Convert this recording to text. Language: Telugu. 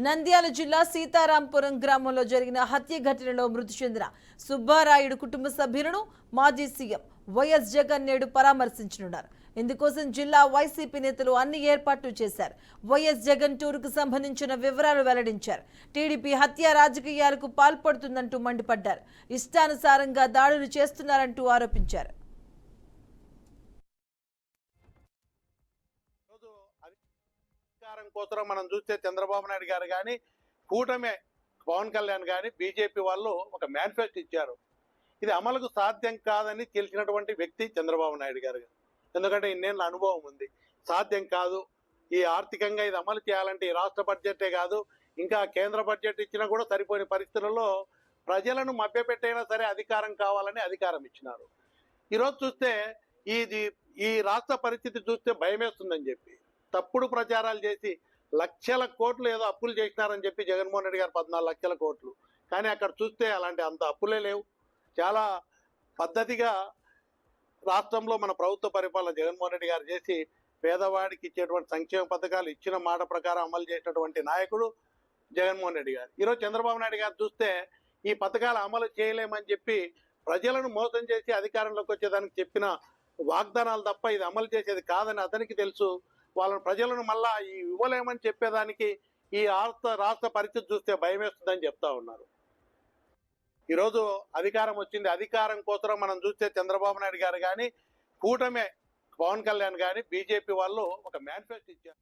నంద్యాల జిల్లా సీతారాంపురం గ్రామంలో జరిగిన హత్య ఘటనలో మృతి చెందిన సుబ్బారాయుడు కుటుంబ సభ్యులను మాజీ సీఎం వైఎస్ జగన్ నేడు పరామర్శించనున్నారు. ఇందుకోసం జిల్లా వైసీపీ నేతలు అన్ని ఏర్పాట్లు చేశారు. వైఎస్ జగన్ టూరుకు సంబంధించిన వివరాలు వెల్లడించారు. టీడీపీ హత్య రాజకీయాలకు పాల్పడుతుందంటూ మండిపడ్డారు. ఇష్టానుసారంగా దాడులు చేస్తున్నారంటూ ఆరోపించారు. కోసం మనం చూస్తే చంద్రబాబు నాయుడు గారు కానీ కూటమి పవన్ కళ్యాణ్ కానీ బీజేపీ వాళ్ళు ఒక మేనిఫెస్టో ఇచ్చారు. ఇది అమలుకు సాధ్యం కాదని తెలిసినటువంటి వ్యక్తి చంద్రబాబు నాయుడు గారు. ఎందుకంటే ఇన్నేళ్ళ అనుభవం ఉంది. సాధ్యం కాదు, ఈ ఆర్థికంగా ఇది అమలు చేయాలంటే ఈ రాష్ట్ర బడ్జెటే కాదు, ఇంకా కేంద్ర బడ్జెట్ ఇచ్చినా కూడా సరిపోయిన పరిస్థితులలో ప్రజలను మభ్యపెట్టైనా సరే అధికారం కావాలని అధికారం ఇచ్చినారు. ఈరోజు చూస్తే ఈ రాష్ట్ర పరిస్థితి చూస్తే భయమేస్తుందని చెప్పి తప్పుడు ప్రచారాలు చేసి లక్షల కోట్లు ఏదో అప్పులు చేసినారని చెప్పి జగన్మోహన్ రెడ్డి గారు 14 లక్షల కోట్లు. కానీ అక్కడ చూస్తే అలాంటి అంత అప్పులే లేవు. చాలా పద్ధతిగా రాష్ట్రంలో మన ప్రభుత్వ పరిపాలన జగన్మోహన్ రెడ్డి గారు చేసి పేదవాడికి ఇచ్చేటువంటి సంక్షేమ పథకాలు ఇచ్చిన మాట ప్రకారం అమలు చేసినటువంటి నాయకుడు జగన్మోహన్ రెడ్డి గారు. ఈరోజు చంద్రబాబు నాయుడు గారు చూస్తే ఈ పథకాలు అమలు చేయలేమని చెప్పి ప్రజలను మోసం చేసి అధికారంలోకి వచ్చేదానికి చెప్పిన వాగ్దానాలు తప్ప ఇది అమలు చేసేది కాదని అతనికి తెలుసు. వాళ్ళని ప్రజలను మళ్ళా ఇవ్వలేమని చెప్పేదానికి ఈ రాష్ట్ర పరిస్థితి చూస్తే భయం వేస్తుందని చెప్తా ఉన్నారు. ఈరోజు అధికారం వచ్చింది, అధికారం కోసం మనం చూస్తే చంద్రబాబు నాయుడు గారు కానీ కూటమి పవన్ కళ్యాణ్ కానీ బీజేపీ వాళ్ళు ఒక మేనిఫెస్టో ఇచ్చారు.